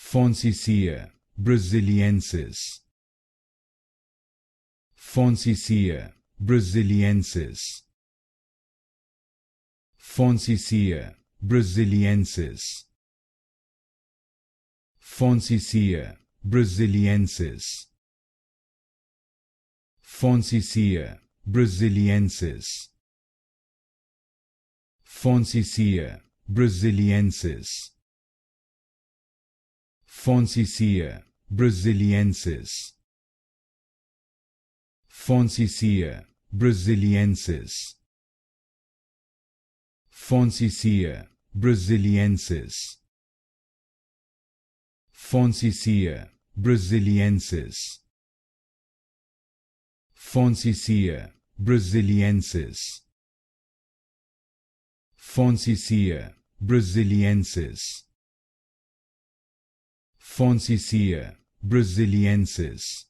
Fonsecaea Brasiliensis. Fonsecaea Brasiliensis. Fonsecaea Brasiliensis. Fonsecaea Brasiliensis. Fonsecaea Brasiliensis. Fonsecaea Brasiliensis. Fonsecaea Brasiliensis. Fonsecaea Brasiliensis. Fonsecaea Brasiliensis. Fonsecaea Brasiliensis. Fonsecaea Brasiliensis. Fonsecaea Brasiliensis. Fonsecaea Brasiliensis.